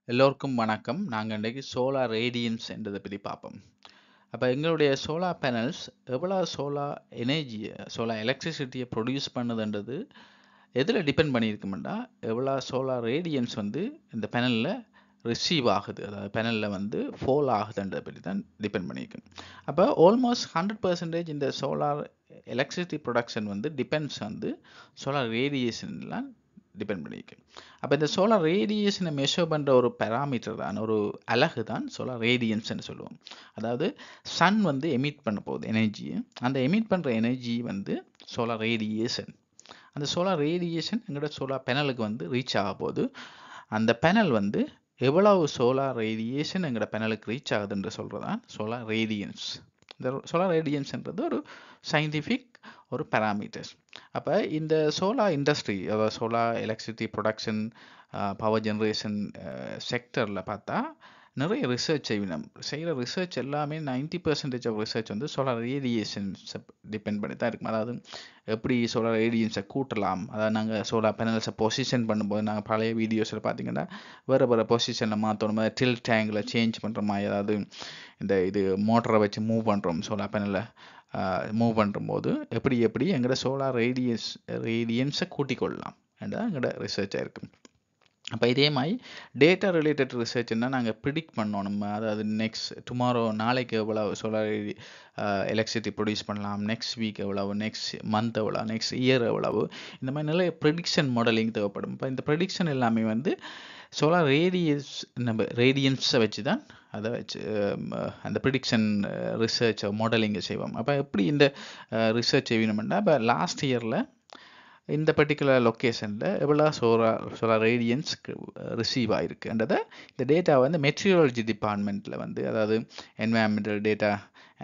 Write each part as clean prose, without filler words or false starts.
எல்லோருக்கும் வணக்கம். நாங்க இன்றைக்கு சோலார் ரேடியன்ஸ் என்றதை பற்றி பார்ப்போம். அப்போ எங்களுடைய சோலார் பேனல்ஸ் எவ்வளோ சோலார் எனர்ஜி சோலார் எலக்ட்ரிசிட்டியை ப்ரொடியூஸ் பண்ணுதுன்றது எதில் டிபெண்ட் பண்ணியிருக்குமெண்டா எவ்வளோ சோலார் ரேடியன்ஸ் வந்து இந்த பேனலில் ரிசீவ் ஆகுது, அதாவது பேனலில் வந்து ஃபோல் ஆகுதுன்றதை பற்றி தான் டிபெண்ட் பண்ணியிருக்கு. அப்போ ஆல்மோஸ்ட் 100% இந்த சோலார் எலக்ட்ரிசிட்டி ப்ரொடக்ஷன் வந்து டிபெண்ட்ஸ் வந்து சோலார் ரேடியேஷன்லாம் டிபெண்ட் பண்ணியிருக்கு. அப்போ இந்த சோலார் ரேடியேஷனை மெஷர் பண்ணுற ஒரு பேராமீட்டர் தான், ஒரு அலகு தான் சோலார் ரேடியன்ஸ்ன்னு சொல்லுவோம். அதாவது சன் வந்து எமிட் பண்ண போகுது எனர்ஜியை, அந்த எமிட் பண்ணுற எனர்ஜி வந்து சோலார் ரேடியேஷன். அந்த சோலார் ரேடியேஷன் எங்களோட சோலார் பேனலுக்கு வந்து ரீச் ஆக போகுது. அந்த பேனல் வந்து எவ்வளவு சோலார் ரேடியேஷன் எங்களோட பேனலுக்கு ரீச் ஆகுதுன்னு சொல்கிறதான் சோலார் ரேடியன்ஸ். இந்த சோலார் ரேடியன்ஸ்ன்றது ஒரு சயின்டிஃபிக் ஒரு பேராமீட்டர்ஸ். அப்போ இந்த சோலார் இண்டஸ்ட்ரி, அதாவது solar electricity production, power generation செக்டரில் பார்த்தா நிறைய ரிசர்ச் செய்கிற ரிசர்ச் எல்லாமே 90% ஆஃப் ரிசர்ச் வந்து சோலார் ரேடியேஷன்ஸை டிபெண்ட் பண்ணி தான் இருக்கும். அதாவது எப்படி சோலார் ரேடியன்ஸை கூட்டலாம், அதாவது நாங்கள் சோலார் பேனல்ஸை பொசிஷன் பண்ணும்போது நாங்கள் பழைய வீடியோஸில் பார்த்தீங்கன்னா வேறு பொசிஷனில் மாற்றணும், டில் டேங்கில் சேஞ்ச் பண்ணுற மாதிரி, அதாவது இது மோட்டரை வச்சு மூவ் பண்ணுறோம் சோலார் பேனலை மூவ் பண்ணும்போது எப்படி எங்களோட சோலார் ரேடியன்ஸை கூட்டிக் கொள்ளலாம் என்றால் எங்களோட ரிசர்ச்சாக இருக்கும். அப்போ இதே மாதிரி டேட்டா ரிலேட்டட் ரிசர்ச்னா நாங்கள் ப்ரிடிக்ட் பண்ணணும், அதாவது டுமாரோ நாளைக்கு எவ்வளோ சோலார் எலக்ட்ரிசிட்டி ப்ரொடியூஸ் பண்ணலாம், நெக்ஸ்ட் வீக் எவ்வளவு, நெக்ஸ்ட் மந்த் எவ்வளோ, நெக்ஸ்ட் இயர் எவ்வளவு, இந்த மாதிரி நிறைய ப்ரெடிக்ஷன் மாடலிங் தேவைப்படும். இப்போ இந்த ப்ரெடிக்ஷன் எல்லாமே வந்து சோலார் ரேடியன்ஸை வச்சு தான் அதை வச்சு அந்த ப்ரிடிக்ஷன் ரிசர்ச் மாடலிங்கை செய்வோம். அப்போ எப்படி இந்த ரிசர்ச் செய்யணும்னா, இப்போ லாஸ்ட் இயரில் இந்த பர்டிகுலர் லொக்கேஷனில் எவ்வளோ சோலார் ரேடியன்ஸ் ரிசீவ் ஆகிருக்குன்றதை இந்த டேட்டா வந்து மெட்ரியாலஜி டிபார்ட்மெண்ட்டில் வந்து, அதாவது என்வயர்மெண்டல் டேட்டா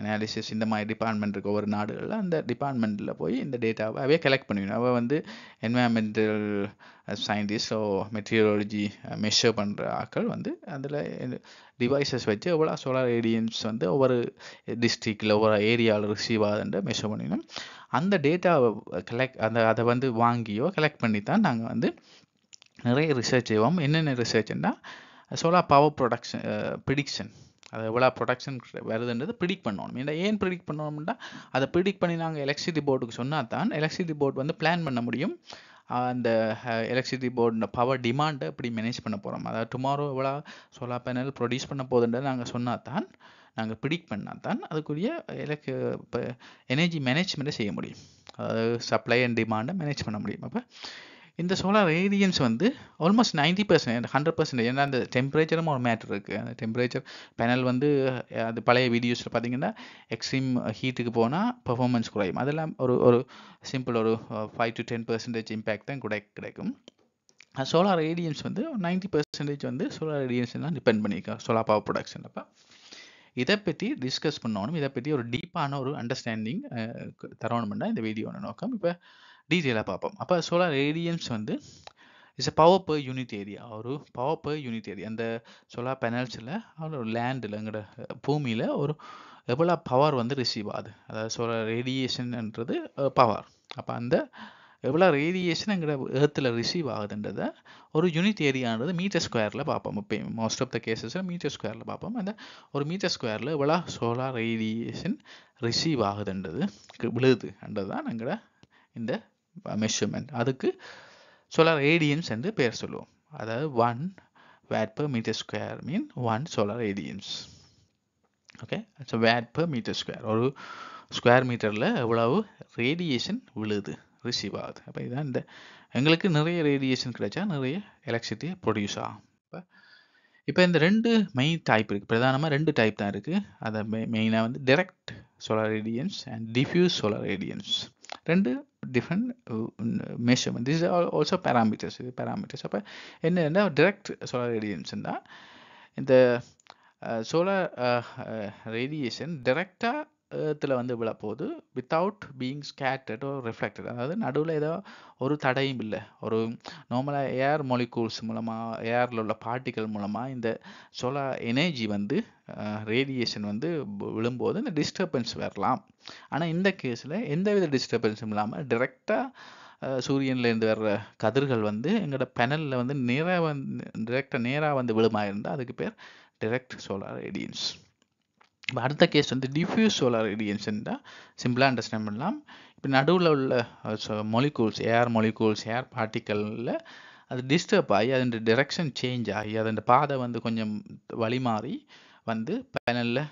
அனாலிசிஸ் இந்த மாதிரி டிபார்ட்மெண்ட் இருக்குது ஒவ்வொரு நாடுகளில், அந்த டிபார்ட்மெண்ட்டில் போய் இந்த டேட்டாவை அவையே கலெக்ட் பண்ணிக்கணும். அவள் வந்து என்வயர்மெண்டல் சயின்டிஸ்ட் ஓ மெட்ரியாலஜி மெஷர் பண்ணுற ஆட்கள் வந்து அதில் டிவைசஸ் வச்சு எவ்வளோ சோலார் ரேடியன்ஸ் வந்து ஒவ்வொரு டிஸ்ட்ரிக்டில் ஒவ்வொரு ஏரியாவில் ரிசீவ் ஆகுதுன்ற மெஷர் பண்ணிக்கணும். அந்த டேட்டாவை அதை வந்து வாங்கியோ கலெக்ட் பண்ணி தான் நாங்கள் வந்து நிறைய ரிசர்ச் செய்வோம். என்னென்ன ரிசர்ச்னா சோலார் பவர் ப்ரிடிக்ஷன், அது எவ்வளோ ப்ரொடக்ஷன் வருதுன்றது ப்ரிடிக்ட் பண்ணணும். ஏன் ப்ரிடிக்ட் பண்ணணும்னா அதை ப்ரிடிக்ட் பண்ணி நாங்கள் எலக்ட்ரிசிட்டி போர்டுக்கு சொன்னால் தான் எலக்ட்ரிசிட்டி போர்டு வந்து பிளான் பண்ண முடியும். அந்த எலக்ட்ரிசிட்டி போர்டு பவர் டிமாண்டை எப்படி மேனேஜ் பண்ண போகிறோம், அதாவது டுமாரோ எவ்வளோ சோலார் பேனல் ப்ரொடியூஸ் பண்ண போகுதுன்றதை நாங்கள் சொன்னால் தான், நாங்கள் ப்ரிடிக்ட் பண்ணால் தான் அதுக்குரிய இப்போ எனர்ஜி மேனேஜ்மெண்ட்டை செய்ய முடியும், அதாவது சப்ளை அண்ட் டிமாண்டை மேனேஜ் பண்ண முடியும். அப்போ இந்த சோலார் ரேடியன்ஸ் வந்து ஆல்மோஸ்ட் 90%, 100%, ஏன்னா அந்த டெம்பரேச்சரும் ஒரு மேட்டர் இருக்குது. அந்த டெம்பரேச்சர் பேனல் வந்து அது பழைய வீடியோஸில் பார்த்தீங்கன்னா எக்ஸ்ட்ரீம் ஹீட்டுக்கு போனால் பெர்ஃபார்மன்ஸ் குறையும். அதெல்லாம் ஒரு சிம்பிள் ஒரு 5 to 10% இம்பேக்ட் தான் கிடைக்கும். சோலார் ரேடியன்ஸ் வந்து 90% வந்து சோலார் ரேடியன்ஸ் தான் டிபெண்ட் பண்ணியிருக்கோம் சோலார் பவர் ப்ரொடக்ஷன். அப்போ இதை பற்றி டிஸ்கஸ் பண்ணணும், இதை பற்றி ஒரு டீப்பான ஒரு அண்டர்ஸ்டாண்டிங் தரணும்னா இந்த வீடியோட நோக்கம். இப்போ டீட்டெயிலாக பார்ப்போம். அப்போ சோலார் ரேடியன்ஸ் வந்து it's a power per unit area, ஒரு பவர் பர் யூனிட் ஏரியா. அந்த சோலார் பேனல்ஸில் ஒரு லேண்டில் எங்களோட பூமியில் ஒரு எவ்வளோ பவர் வந்து ரிசீவ் ஆகுது, அதாவது சோலார் ரேடியேஷன்ன்றது பவர். அப்போ அந்த எவ்வளோ ரேடியேஷன் எங்களோட ஏர்த்தில் ரிசீவ் ஆகுதுன்றதை ஒரு யூனிட் ஏரியான்றது மீட்டர் ஸ்கொயரில் பார்ப்போம். இப்போ மோஸ்ட் ஆஃப் த கேசஸில் மீட்டர் ஸ்கொயரில் பார்ப்போம். அந்த ஒரு மீட்டர் ஸ்கொயரில் எவ்வளோ சோலார் ரேடியேஷன் ரிசீவ் ஆகுதுன்றது விழுதுன்றது தான் எங்களோட இந்த மெஷர்மெண்ட். அதுக்கு சோலார் ரேடியன்ஸ் என்று பேர் சொல்லுவோம். அதாவது 1 watt per meter square mean 1 solar radiance. Okay, so watt per meter square, ஒரு ஸ்கொயர் மீட்டரில் எவ்வளவு ரேடியேஷன் விழுது, ரிசீவ் ஆகுது. அப்போ இதுதான் இந்த எங்களுக்கு நிறைய ரேடியேஷன் கிடைச்சா நிறைய எலக்ட்ரிசிட்டி ப்ரொடியூஸ் ஆகும். இப்போ இந்த ரெண்டு மெயின் டைப் இருக்குது, பிரதானமாக 2 டைப் தான் இருக்குது. அதை மெயினாக வந்து direct solar radiance and diffuse solar radiance, ரெண்டு different measurement. This also parameters, இது பேராமீட்டர்ஸ். அப்போ என்னென்னா டைரக்ட் சோலார் ரேடியன்ஸ்னால் இந்த சோலார் ரேடியேஷன் டைரெக்டாக ஏர்த்தில் வந்து விழப்போகுது வித்தவுட் பீயிங் ஸ்கேட்டர்ட் ஒரு ரிஃப்ளெக்டட், அதாவது நடுவில் ஏதோ ஒரு தடையும் இல்லை. ஒரு நார்மலாக ஏர் மாலிகூல்ஸ் மூலமாக, ஏரில் உள்ள பார்ட்டிக்கல் மூலமாக இந்த சோலார் எனர்ஜி வந்து ரேடியேஷன் வந்து விழும்போது இந்த டிஸ்டர்பன்ஸ் வரலாம். ஆனால் இந்த கேஸில் எந்தவித டிஸ்டர்பன்ஸும் இல்லாமல் டைரெக்டாக சூரியன்லேருந்து வர்ற கதிர்கள் வந்து எங்களோட பேனலில் வந்து நேராக வந்து விழுமா இருந்தால் அதுக்கு பேர் டைரக்ட் சோலார் ரேடியன்ஸ். இப்போ அடுத்த கேஸ் வந்து டிஃப்யூஸ் சோலார் ரேடியன்ஸ்ன்றா சிம்பிளாக அண்டர்ஸ்டாண்ட் பண்ணலாம். இப்போ நடுவில் உள்ள மொலிகூல்ஸ், ஏர் மொலிகூல்ஸ், ஏர் பார்ட்டிக்கலில் அது டிஸ்டர்ப் ஆகி அதன் டிரெக்ஷன் சேஞ்ச் ஆகி அதன் பாதை வந்து கொஞ்சம் வழி மாறி வந்து பேனலில்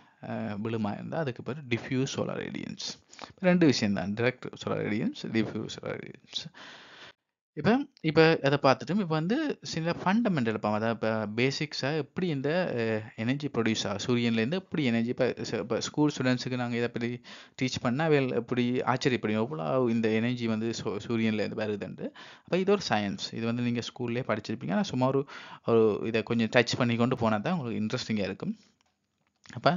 விழுமா இருந்தால் அதுக்கு பேர் டிஃப்யூஸ் சோலார் ரேடியன்ஸ். ரெண்டு விஷயம் தான், direct solar radiance, diffuse solar radiance. இப்போ அதை பார்த்துட்டு இப்போ வந்து சில ஃபண்டமெண்டல் பார்ப்போம். அதாவது இப்போ பேசிக்ஸாக எப்படி இந்த எனர்ஜி ப்ரொடியூஸ் ஆகும் சூரியன்லேருந்து, எப்படி எனர்ஜி இப்போ ஸ்கூல் ஸ்டூடெண்ட்ஸுக்கு நாங்கள் இதை பற்றி டீச் பண்ணால் அவைகள் எப்படி ஆச்சரியப்படும் எவ்வளோ இந்த எனர்ஜி வந்து சூரியன்லேருந்து வருதுன்ட்டு. அப்போ இது ஒரு சயின்ஸ், இது வந்து நீங்கள் ஸ்கூல்லேயே படிச்சிருப்பீங்க. ஆனால் சும்மா ஒரு இதை கொஞ்சம் டச் பண்ணி கொண்டு போனால் தான் உங்களுக்கு இன்ட்ரெஸ்டிங்காக இருக்கும். அப்போ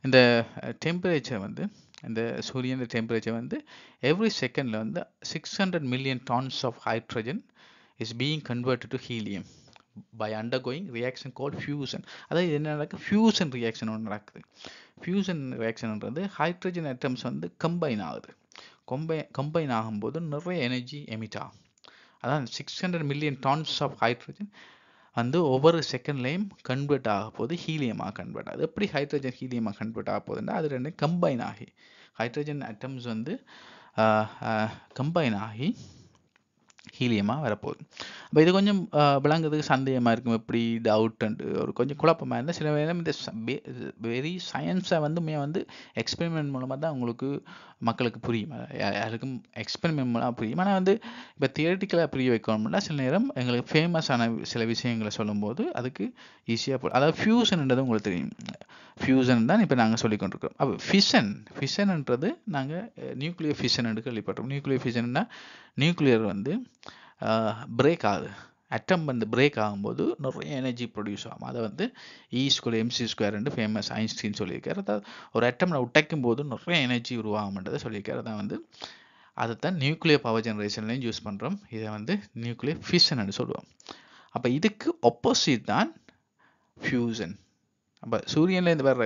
இந்த டெம்பரேச்சர் வந்து இந்த சூரியன் டெம்பரேச்சர் வந்து எவ்ரி செகண்டில் வந்து 600 million tons of hydrogen is being converted to helium by undergoing reaction call fusion. அதாவது என்ன நடக்குது, ஃபியூசன் ரியாக்ஷன் ஒன்று நடக்குது. ஃபியூசன் ரியாக்ஷன்ன்றது ஹைட்ரஜன் அட்டம்ஸ் வந்து கம்பைன் ஆகுது. கம்பைன் ஆகும்போது நிறைய எனர்ஜி எமிட் ஆகும். அதான் 600 மில்லியன் டான்ஸ் ஆஃப் ஹைட்ரஜன் வந்து ஒவ்வொரு செகண்ட்லேயும் கன்வெர்ட் ஆக போது ஹீலியமாக கன்வெர்ட் ஆகுது. எப்படி ஹைட்ரஜன் ஹீலியமாக கன்வெர்ட் ஆக போகுதுன்னா அது ரெண்டு கம்பைன் ஆகி ஹைட்ரஜன் அட்டம்ஸ் வந்து கம்பைன் ஆகி ஹீலியமாக வரப்போகுது. அப்போ இது கொஞ்சம் விளங்குறதுக்கு சந்தேகமாக இருக்கும், எப்படி டவுட் அண்டு ஒரு கொஞ்சம் குழப்பமாக இருந்தால் சில நேரம் இந்த வெரி சயின்ஸை வந்து எக்ஸ்பெரிமெண்ட் மூலமாக தான் உங்களுக்கு மக்களுக்கு புரியும், யாருக்கும் எக்ஸ்பெரிமெண்ட் மூலமாக புரியும். ஆனால் வந்து இப்போ தியரிட்டிக்கலாக புரிய வைக்கணும்னா சில நேரம் எங்களுக்கு ஃபேமஸான சில விஷயங்களை சொல்லும்போது அதுக்கு ஈஸியாக அதாவது ஃபியூசன்ன்றது உங்களுக்கு தெரியும். ஃபியூசன் தான் இப்போ நாங்கள் சொல்லி கொண்டிருக்கோம். அப்போ ஃபிஷன்ன்றது நாங்கள் நியூக்ளியர் ஃபிஷன் என்று கேள்விப்பட்டோம். நியூக்ளியர் ஃபிஷன்னா நியூக்ளியர் வந்து பிரேக் ஆகுது, அட்டம் வந்து பிரேக் ஆகும்போது நிறைய எனர்ஜி ப்ரொடியூஸ் ஆகும். அதை வந்து E² mc² ஃபேமஸ் ஐன்ஸ்டீன் சொல்லியிருக்காரு. அதாவது ஒரு அட்டம்ல உடைக்கும் போது நிறைய எனர்ஜி உருவாகும்ன்றதை சொல்லியிருக்காரு. அதான் வந்து அதைத்தான் நியூக்ளியர் பவர் ஜெனரேஷன்லையும் யூஸ் பண்ணுறோம். இதை வந்து நியூக்ளியர் ஃபிஷன் சொல்லுவோம். அப்போ இதுக்கு ஆப்போசிட் தான் ஃபியூசன். அப்போ சூரியன்லேருந்து வர்ற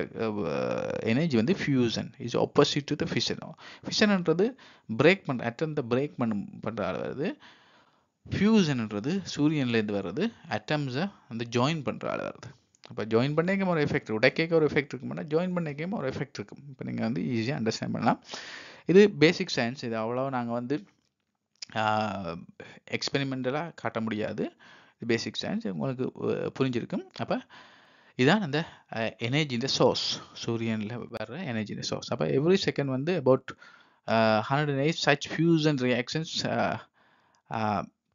எனர்ஜி வந்து fusion is opposite to the fission. ஃபிஷன்ன்றது பிரேக் பண்ணுற அட்டம்ஸை பிரேக் பண்ணுற வருது. ஃபியூசன்ன்றது சூரியன்லேருந்து வர்றது அட்டம்ஸை வந்து ஜாயின் பண்ணுற ஆள் வருது. அப்போ ஜாயின் பண்ணிக்க ஒரு எஃபெக்ட், உடைக்க ஒரு எஃபெக்ட் இருக்கும்னா ஜாயின் பண்ணிக்க ஒரு எஃபெக்ட் இருக்கும். இப்போ நீங்கள் வந்து ஈஸியாக அண்டர்ஸ்டாண்ட் பண்ணலாம். இது பேசிக் சயின்ஸ். இது அவ்வளோ நாங்கள் வந்து எக்ஸ்பெரிமெண்டலாக காட்ட முடியாது. இது பேசிக் சயின்ஸ், உங்களுக்கு புரிஞ்சிருக்கும். அப்போ இதான் அந்த எனர்ஜியின் சோர்ஸ், சூரியனில் வர்ற எனர்ஜியின் சோர்ஸ். அப்போ எவ்ரி செகண்ட் வந்து about 108 such fusion reactions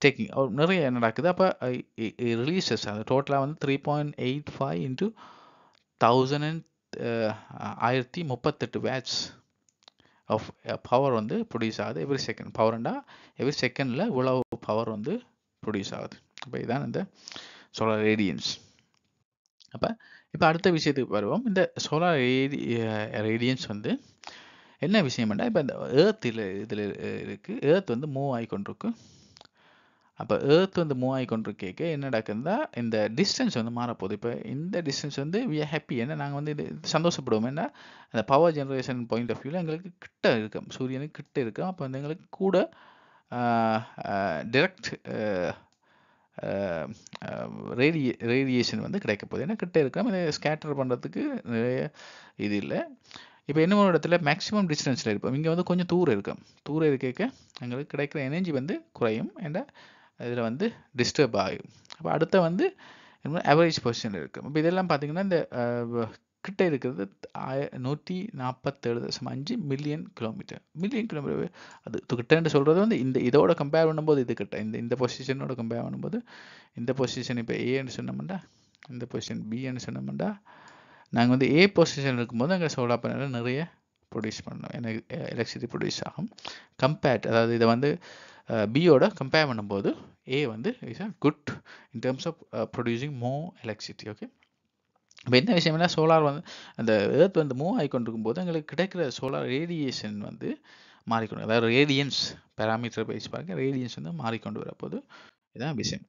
taking நிறைய நடக்குது. அப்போ ரிலீசஸ் அது டோட்டலாக வந்து 3.85 into 1038 வேட்ஸ் ஆஃப் பவர் வந்து ப்ரொடியூஸ் ஆகுது எவ்ரி செகண்ட். பவர்ண்டா எவ்ரி செகண்டில் இவ்வளவு பவர் வந்து ப்ரொடியூஸ் ஆகுது. அப்போ இதுதான் இந்த சோலார் ரேடியன்ஸ். அப்போ இப்போ அடுத்த விஷயத்துக்கு வருவோம். இந்த சோலார் ரேடியன்ஸ் வந்து என்ன விஷயம்னா, இப்போ இந்த ஏர்த் இதில் இருக்குது. ஏர்த் வந்து மூவ் ஆகிக்கொண்டிருக்கு. அப்போ ஏர்த் வந்து மூவ் ஆகிக்கொண்டிருக்க என்ன நடக்குதுன்னா இந்த டிஸ்டன்ஸ் வந்து மாறப்போகுது. இப்போ இந்த டிஸ்டன்ஸ் வந்து வி ஆர் ஹாப்பி, ஏன்னா நாங்கள் வந்து இது சந்தோஷப்படுவோம். ஏன்னா அந்த பவர் ஜெனரேஷன் பாயிண்ட் ஆஃப் வியூவில் எங்களுக்கு கிட்ட இருக்கும், சூரியனுக்கு கிட்ட இருக்கும். அப்போ வந்து எங்களுக்கு கூட டைரக்ட் ரேடியேஷன் வந்து கிடைக்க போகுது. ஏன்னா கிட்ட இருக்காம இதை ஸ்கேட்டர் பண்ணுறதுக்கு நிறைய இது இல்லை. இப்போ என்ன ஒரு இடத்துல மேக்ஸிமம் டிஸ்டன்ஸில் இருப்போம், இங்கே வந்து கொஞ்சம் தூரம் இருக்கும். தூரம் இருக்க எங்களுக்கு கிடைக்கிற எனர்ஜி வந்து குறையும், ஏன்னா இதில் வந்து டிஸ்டர்ப் ஆகும். அப்போ அடுத்த வந்து ஆவரேஜ் பொசிஷனில் இருக்கும். இப்போ இதெல்லாம் பார்த்தீங்கன்னா இந்த கிட்ட இருக்கிறது 147.5 மில்லியன் கிலோமீட்டர். அது கிட்டன்னு சொல்கிறது வந்து இதோட கம்பேர் பண்ணும்போது இது கிட்ட, இந்த பொசிஷனோட கம்பேர் பண்ணும்போது இந்த பொசிஷன் இப்போ ஏன்னு சொன்னோம்னா இந்த பொசிஷன் பின்னு சொன்னோம்னா நாங்கள் வந்து ஏ பொசிஷன் இருக்கும்போது அங்கே சோலார் பேனலில் நிறைய ப்ரொடியூஸ் பண்ணோம், எனக்கு எலக்ட்ரிசிட்டி ப்ரொடியூஸ் ஆகும். அதாவது இதை வந்து பியோட கம்பேர் பண்ணும்போது ஏ வந்து is a good in terms of producing more electricity. Okay, இப்போ என்ன விஷயம்னா சோலார் வந்து அந்த ஏர்த் வந்து மூவ் ஆகிக்கொண்டிருக்கும் போது எங்களுக்கு கிடைக்கிற சோலார் ரேடியேஷன் வந்து மாறிக்கொண்டு, அதாவது ரேடியன்ஸ் பேராமீட்டர் பேஸ் பார்க்க ரேடியன்ஸ் வந்து மாறிக்கொண்டு வரப்போது. இதுதான் விஷயம்.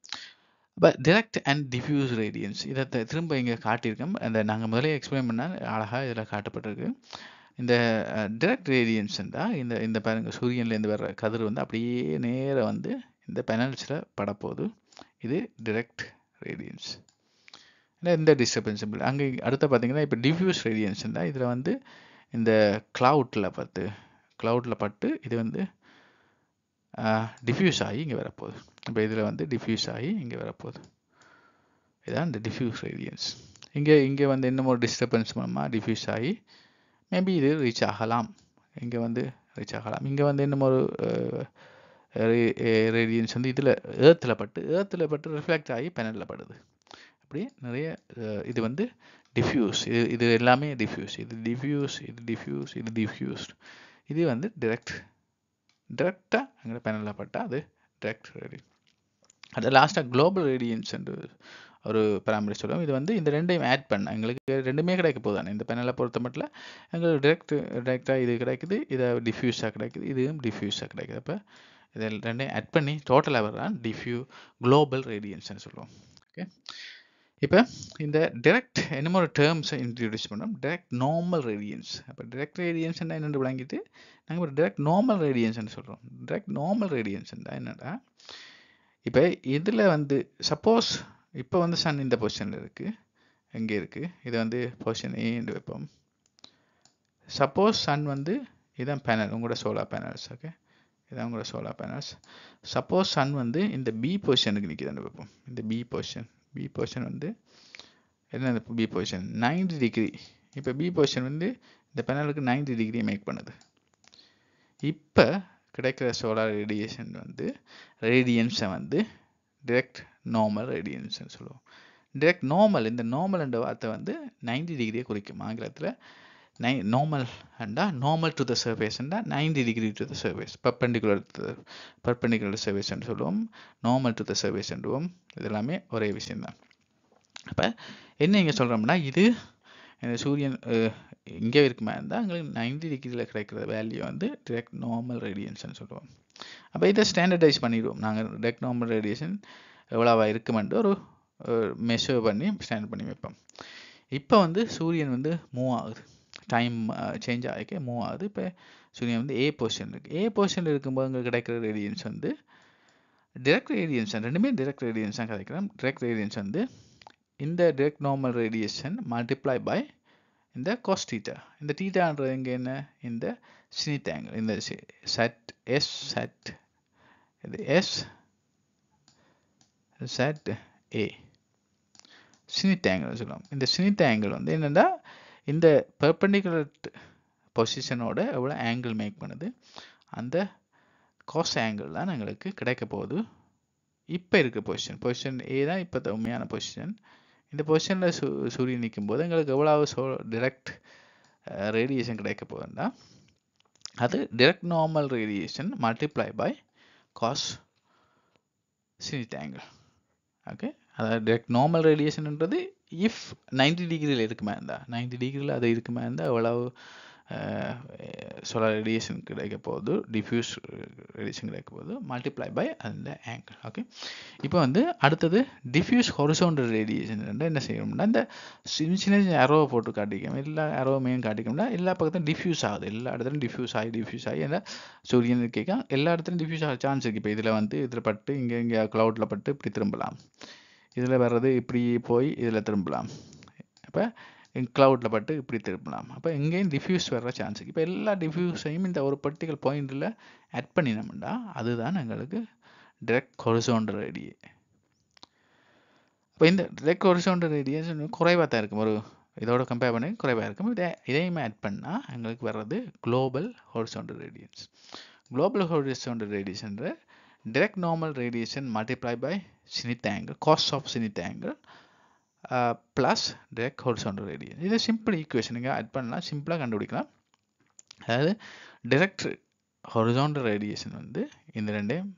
இப்போ டிரெக்ட் அண்ட் டிஃப்யூஸ் ரேடியன்ஸ் இதை திரும்ப இங்கே காட்டியிருக்கோம். அந்த நாங்கள் முதலே எக்ஸ்பிளைன் பண்ணால் அழகாக இதில் காட்டப்பட்டிருக்கு. இந்த டைரக்ட் ரேடியன்ஸ்ண்டா இந்த பாருங்க சூரியன்லேருந்து வர்ற கதிர் வந்து அப்படியே நேரா வந்து இந்த பெனல்ஸில் படப்போகுது. இது டைரக்ட் ரேடியன்ஸ். இந்த டிஸ்டர்பன்ஸ் அங்கே அடுத்த பார்த்தீங்கன்னா இப்போ டிஃப்யூஸ் ரேடியன்ஸ்ண்டா இதில் வந்து இந்த கிளவுட்டில் பட்டு இது வந்து டிஃப்யூஸ் ஆகி இங்கே வரப்போகுது. இப்போ இதில் வந்து டிஃப்யூஸ் ஆகி இங்கே வரப்போகுது. இதான் இந்த டிஃப்யூஸ் ரேடியன்ஸ். இங்கே வந்து இன்னும் ஒரு டிஸ்டர்பன்ஸ் மூலமாக டிஃப்யூஸ் ஆகி மேபி இது ரீச் ஆகலாம். இங்கே வந்து ரீச் ஆகலாம். இங்கே வந்து இன்னும் ஒரு ரேடியன்ஸ் வந்து இதில் ஏர்த்தில் பட்டு ரிஃப்ளெக்ட் ஆகி பெனலில் படுது. அப்படி நிறைய இது வந்து டிஃப்யூஸ். இது எல்லாமே டிஃப்யூஸ். இது டிஃப்யூஸ்ட். இது வந்து டிரெக்டாக அங்கே பெனலில் பட்டால் அது டைரக்ட் ரேடியன்ஸ். அது லாஸ்ட்டாக குளோபல் ரேடியன்ஸ் என்று ஒரு பராமரிப்பு சொல்லுவோம். இது வந்து இந்த ரெண்டையும் ஆட் பண்ண எங்களுக்கு ரெண்டுமே கிடைக்க போதானே. இந்த பெனலை பொறுத்த மட்டும் எங்களுக்கு டைரெக்டாக இது கிடைக்குது, இதை டிஃப்யூஸாக கிடைக்குது, இதுவும் டிஃப்யூஸாக கிடைக்குது. அப்போ இதை ரெண்டையும் ஆட் பண்ணி டோட்டலாக வர்றான் குளோபல் ரேடியன்ஸ்னு சொல்லுவோம். ஓகே, இப்போ இந்த டைரக்ட் என்னமோ ஒரு டேர்ம்ஸை இன்ட்ரடியூஸ் பண்ணோம். Direct normal radiance. அப்போ டைரக்ட் ரேடியன்ஸ் என்னென்னு விளங்கிட்டு நாங்கள் ஒரு டைரக்ட் நார்மல் ரேடியன்ஸ்னு சொல்கிறோம். டைரக்ட் நார்மல் ரேடியன்ஸ் என்னடா, இப்போ இதில் வந்து சப்போஸ் இப்போ வந்து சன் இந்த பொசிஷனில் இருக்குது, எங்கே இருக்குது, இது வந்து பொசிஷன் ஏன்னு வைப்போம். சப்போஸ் சன் வந்து இதான் பேனல், உங்களோட சோலார் பேனல்ஸ். ஓகே, இதான் உங்களோட சோலார் பேனல்ஸ். சப்போஸ் சன் வந்து இந்த பி பொசிஷனுக்கு நிற்கிதுன்னு வைப்போம். இந்த பி பொசிஷன் வந்து என்ன, பி பொசிஷன் 90 டிகிரி. இப்போ பி பொசிஷன் வந்து இந்த பேனலுக்கு 90 டிகிரி மேக் பண்ணுது. இப்போ கிடைக்கிற சோலார் ரேடியேஷன் வந்து ரேடியன்ஸை வந்து டைரக்ட் நார்மல் ரேடியன்ஸ்னு சொல்லுவோம். டைரக்ட் நார்மல், இந்த நார்மல் என்ற வார்த்தை வந்து 90 டிகிரியை குறிக்கும். ஆங்கிலத்தில் நார்மல் டு த சர்ஃபேஸ்ண்டா 90 degree to the surface, perpendicular surface என்று சொல்லுவோம். நார்மல் டு த சர்ஃபேஸ் என்றுவோம். இது எல்லாமே ஒரே விஷயம்தான். அப்போ என்ன இங்கே சொல்கிறோம்னா, இது சூரியன் இங்கே இருக்குமா இருந்தால் எங்களுக்கு 90 டிகிரியில் கிடைக்கிற வேல்யூ வந்து டைரக்ட் நார்மல் ரேடியன்ஸ்னு சொல்லுவோம். அப்போ இதை ஸ்டாண்டர்டைஸ் பண்ணிடுவோம். நாங்கள் டைரக்ட் நார்மல் ரேடியேஷன் எவ்வளோவா இருக்குமென்று ஒரு மெஷர் பண்ணி ஸ்டாண்டர்ட் பண்ணி வைப்போம். இப்போ வந்து சூரியன் வந்து மூவ் ஆகுது, டைம் சேஞ்ச் ஆகிக்க மூவ் ஆகுது. இப்போ சூரியன் வந்து ஏ பொசிஷன் இருக்குது. ஏ பொசிஷனில் இருக்கும்போது எங்களுக்கு கிடைக்கிற ரேடியன்ஸ் வந்து டைரக்ட் ரேடியன்ஸ். ரெண்டுமே டைரக்ட் ரேடியன்ஸ் தான் கிடைக்கிறோம். டைரக்ட் ரேடியன்ஸ் வந்து இந்த direct normal radiation multiply by இந்த cos theta. இந்த தீட்டான்றது இங்கே என்ன, இந்த சினித் ஆங்கிள். இந்த செட் எஸ் செட் இது S set A zenith angle சொல்லுவோம். இந்த சினித் ஆங்கிள் வந்து என்னென்னா இந்த பெர்பெண்டிகுலர் பொசிஷனோட எவ்வளோ ஆங்கிள் மேக் பண்ணுது, அந்த காஸ் ஆங்கிள் தான் எங்களுக்கு கிடைக்க போகுது. இப்போ இருக்க பொசிஷன் ஏ தான் இப்போ உண்மையான பொசிஷன். இந்த பொசிஷனில் சூரியன் நிற்கும் போது எங்களுக்கு எவ்வளவு டைரக்ட் ரேடியேஷன் கிடைக்க போகுதுன்னா, அது direct normal radiation multiply by cos zenith angle. Okay, அதாவது டைரக்ட் நார்மல் ரேடியேஷன்ன்றது இஃப் 90 டிகிரியில் இருக்குமா இருந்தால், 90 டிகிரியில் அது இருக்குமா இருந்தால் எவ்வளவு சோலார் ரேடியேஷன் கிடைக்க போகுது, டிஃப்யூஸ் ரேடியேஷன் கிடைக்க போகுது, மல்டிப்ளை பை அந்த ஆங்கிள். ஓகே, இப்போ வந்து அடுத்தது டிஃப்யூஸ் ஹொரிசாண்டல் ரேடியேஷன் என்ன செய்யணும்னா, இந்த சின்ன சின்ன அரோவை போட்டு காட்டிக்கணும். எல்லா அரோவையும் காட்டிக்கணும்னா எல்லா பக்கத்துலையும் டிஃப்யூஸ் ஆகுது. எல்லா இடத்துலையும் டிஃப்யூஸ் ஆகி ஏன்னா சூரியன் கேட்க எல்லா இடத்துலையும் டிஃப்யூஸ் ஆக சான்ஸ் இருக்குது. இப்போ இதில் வந்து இதில் பட்டு இங்கே க்ளவுடில் பட்டு இப்படி திரும்பலாம், இதில் வர்றது இப்படி போய் இதில் திரும்பலாம், இப்போ க்ளவுடில் பட்டு இப்படி திரும்பலாம். அப்போ எங்கேயும் டிஃப்யூஸ் வர்ற சான்ஸ் இருக்குது. இப்போ எல்லா டிஃப்யூஸையும் இந்த ஒரு பர்டிகுலர் பாயிண்டில் ஆட் பண்ணினோம்னா அதுதான் எங்களுக்கு டைரக்ட் ஹொரிசாண்டல் ரேடியேஷன். இப்போ இந்த டைரக்ட் ஹொரிசாண்டல் ரேடியேஷன் குறைவாக தான் இருக்கும், ஒரு இதோட கம்பேர் பண்ணி குறைவாக இருக்கும். இதையுமே ஆட் பண்ணால் எங்களுக்கு வர்றது global horizontal radiance. Global horizontal radiation direct normal radiation multiply by zenith angle, cos of zenith angle plus direct horizontal radiation. இது சிம்பிள் ஈக்குவேஷன், நீங்கள் ஆட் பண்ணலாம், சிம்பிளாக கண்டுபிடிக்கலாம். அதாவது டைரக்ட் ஹொரிசாண்டல் ரேடியேஷன் வந்து இந்த ரெண்டையும்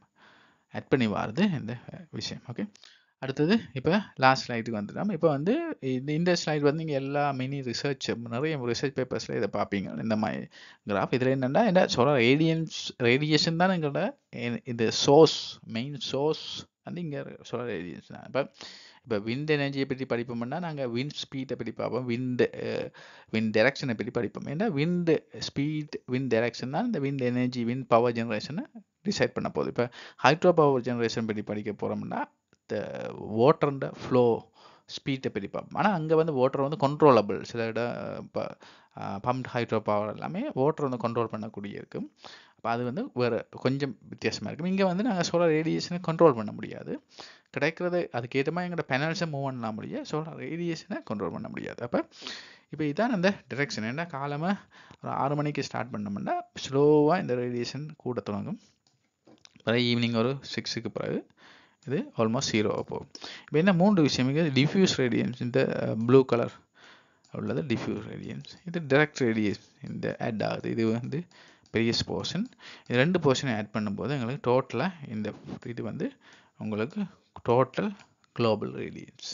ஆட் பண்ணி வாருது இந்த விஷயம். ஓகே, அடுத்தது இப்போ லாஸ்ட் ஸ்லைடுக்கு வந்துடலாம். இப்போ வந்து இந்த ஸ்லைடு வந்து நீங்கள் எல்லா மினி நிறைய ரிசர்ச் பேப்பர்ஸில் இதை பார்ப்பீங்க. இந்த மாதிரி கிராஃப் இதில் என்னென்னா என்ன சோலார் ரேடியேஷன் தான் எங்களோட இது மெயின் சோர்ஸ் வந்து இங்கே சோலார் ரேடியேஷன் தான். இப்போ இப்போ விண்ட் எனர்ஜியை பற்றி படிப்போம்னா நாங்கள் விண்ட் ஸ்பீடை பற்றி பார்ப்போம், விண்ட் டைரக்ஷனை பற்றி படிப்போம். ஏன்னா விண்ட் ஸ்பீட் விண்ட் டைரக்ஷன் தான் இந்த விண்ட் எனர்ஜி விண்ட் பவர் ஜெனரேஷனை டிசைட் பண்ண போகுது. இப்போ ஹைட்ரோ பவர் ஜெனரேஷன் பற்றி படிக்க போகிறோம்னா இந்த வாட்டர்ன்ற ஃப்ளோ ஸ்பீட்டை பற்றி பார்ப்போம். ஆனால் அங்கே வந்து வாட்டர் வந்து கண்ட்ரோலபிள். சில இடம் இப்போ பம்ப்ட் ஹைட்ரோ பவர் எல்லாமே வாட்டர் வந்து கண்ட்ரோல் பண்ணக்கூடிய இருக்கும். அப்போ அது வந்து வேறு கொஞ்சம் வித்தியாசமாக இருக்கும். இங்கே வந்து நாங்கள் சோலார் ரேடியேஷனை கண்ட்ரோல் பண்ண முடியாது. கிடைக்கிறது அதுக்கேற்ற மாதிரி எங்களோட பேனல்ஸை மூவ் பண்ணலாம் முடியாது, சோலார் ரேடியேஷனை கண்ட்ரோல் பண்ண முடியாது. அப்போ இப்போ இதான் அந்த டிரெக்ஷன். ஏன்னா காலமாக ஒரு 6 மணிக்கு ஸ்டார்ட் பண்ணோம்னா ஸ்லோவாக இந்த ரேடியேஷன் கூட தொடங்கும். பிறகு ஈவினிங் ஒரு 6க்கு பிறகு இது ஆல்மோஸ்ட் 0 போகும். இப்போ என்ன 3 விஷயம் இங்கே டிஃப்யூஸ் ரேடியன்ஸ், இந்த ப்ளூ கலர் உள்ளது டிஃப்யூஸ் ரேடியன்ஸ். இது டைரக்ட் ரேடியஸ் இந்த ஆட் ஆகுது. இது வந்து பெரிய போர்ஷன். இது 2 போர்ஷனை ஆட் பண்ணும்போது எங்களுக்கு டோட்டலாக இந்த இது வந்து உங்களுக்கு டோட்டல் குளோபல் ரேடியன்ஸ்.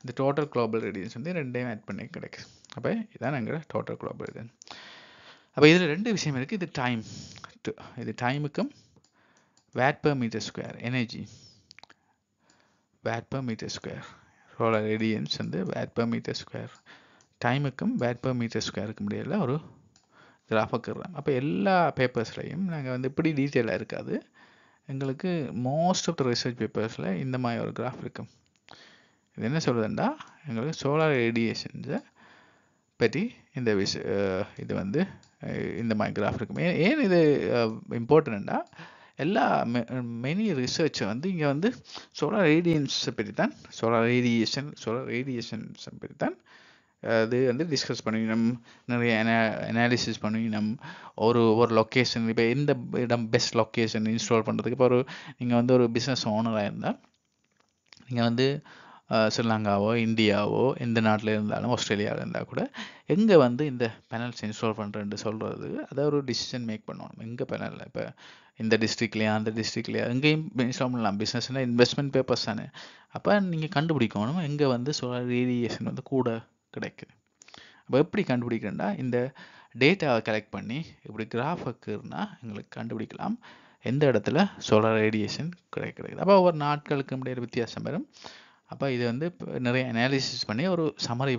இந்த டோட்டல் குளோபல் ரேடியன்ஸ் வந்து ரெண்டையும் ஆட் பண்ணி கிடைக்குது. அப்போ இதான் எங்கள் டோட்டல் குளோபல் ரேடியன்ஸ். அப்போ இதில் 2 விஷயம் இருக்குது. இது டைம், இது டைமுக்கும் வாட் per meter square எனர்ஜி, watt per meter square சோலார் ரேடியன்ஸ் வந்து watt per meter square டைமுக்கும் watt per meter squareக்கும் இடையில ஒரு கிராஃப் வரைகிறோம். அப்போ எல்லா பேப்பர்ஸ்லையும் நாங்கள் வந்து இப்படி டீட்டெயிலாக இருக்காது, எங்களுக்கு மோஸ்ட் ஆஃப் த ரிசர்ச் பேப்பர்ஸில் இந்த மாதிரி ஒரு கிராஃப் இருக்கும். இது என்ன சொல்லுதுன்னா எங்களுக்கு சோலார் ரேடியேஷன்ஸை பற்றி இந்த இது வந்து இந்த மாதிரி கிராஃப் இருக்கும். ஏன் இது இம்பார்ட்டன்ட்டா எல்லா மெனி ரிசர்ச் வந்து இங்கே வந்து சோலார் ரேடியன்ஸை பற்றி தான், சோலார் ரேடியேஷன்ஸை பற்றி தான் அது வந்து டிஸ்கஸ் பண்ணி நிறைய அனாலிசிஸ் பண்ணி ஒரு லொக்கேஷன், இப்போ எந்த இடம் பெஸ்ட் லொக்கேஷன் இன்ஸ்டால் பண்ணுறதுக்கு. இப்போ நீங்கள் வந்து ஒரு பிஸ்னஸ் ஓனராக இருந்தால் நீங்கள் வந்து ஸ்ரீலங்காவோ இந்தியாவோ எந்த நாட்டில் இருந்தாலும் ஆஸ்திரேலியாவில் இருந்தால் கூட எங்கே வந்து இந்த பேனல்ஸ் இன்ஸ்டால் பண்ணுறேன்னு சொல்கிறது, அதை ஒரு டிசிஷன் மேக் பண்ணணும். எங்கே பேனலில் இப்போ இந்த டிஸ்ட்ரிக்ட்லையா அந்த டிஸ்ட்ரிக்ட்லையா எங்கேயும் இன்ஸ்டால் பண்ணலாம். பிஸ்னஸ்னால் இன்வெஸ்ட்மெண்ட் பேப்பர்ஸ் தானே. அப்போ நீங்கள் கண்டுபிடிக்கணும் எங்கே வந்து சோலார் ரேடியேஷன் வந்து கூட கிடைக்குது. அப்போ எப்படி கண்டுபிடிக்கிறேன்னா இந்த டேட்டாவை கலெக்ட் பண்ணி இப்படி கிராஃப் வைக்கிறதுனா எங்களுக்கு கண்டுபிடிக்கலாம் எந்த இடத்துல சோலார் ரேடியேஷன் கிடைக்குது. அப்போ ஒவ்வொரு நாட்களுக்கு இடையில வித்தியாசம் வரும். அப்போ இது வந்து நிறைய அனாலிசிஸ் பண்ணி ஒரு சம்மரி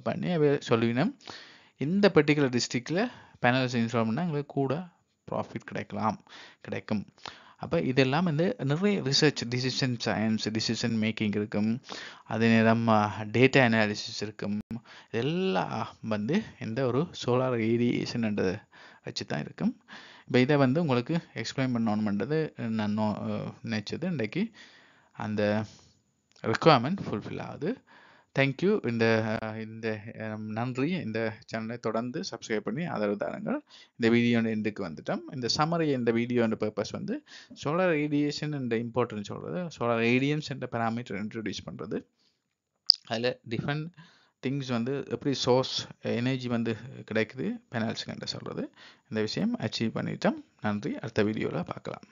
பண்ணி சொல்லுவினோம் இந்த பர்டிகுலர் டிஸ்ட்ரிக்டில் பேனல்ஸ் இன்ஸ்டால் பண்ணால் எங்களுக்கு கூட ப்ராஃபிட் கிடைக்கும். அப்போ இதெல்லாம் வந்து நிறைய research, decision science, decision making இருக்கும், அதே நேரம் டேட்டா அனாலிசிஸ் இருக்கும். இதெல்லாம் வந்து இந்த ஒரு சோலார் ரேடியேஷன்ன்றதை வச்சு தான் இருக்கும். இப்போ இதை வந்து உங்களுக்கு எக்ஸ்பிளைன் பண்ணணுன்றது நான் நினச்சது. இன்றைக்கு அந்த ரெக்குவயர்மெண்ட் ஃபுல்ஃபில் ஆகுது. தேங்க்யூ. இந்த நன்றி. இந்த சேனலை தொடர்ந்து சப்ஸ்கிரைப் பண்ணி ஆதரவு தாருங்கள். இந்த வீடியோட எண்டுக்கு வந்துட்டோம். இந்த சம்மரி, இந்த வீடியோட பர்பஸ் வந்து சோலார் ரேடியேஷன் என்ற இம்பார்ட்டன்ஸ் சொல்கிறது, சோலார் ரேடியன்ஸ் என்ற பேராமீட்டர் இன்ட்ரடியூஸ் பண்ணுறது, அதில் டிஃப்ரெண்ட் திங்ஸ் வந்து எப்படி சோர்ஸ் எனர்ஜி வந்து கிடைக்குது பேனல்ஸுக்கு சொல்கிறது, இந்த விஷயம் அச்சீவ் பண்ணிட்டோம். நன்றி. அடுத்த வீடியோவில் பார்க்கலாம்.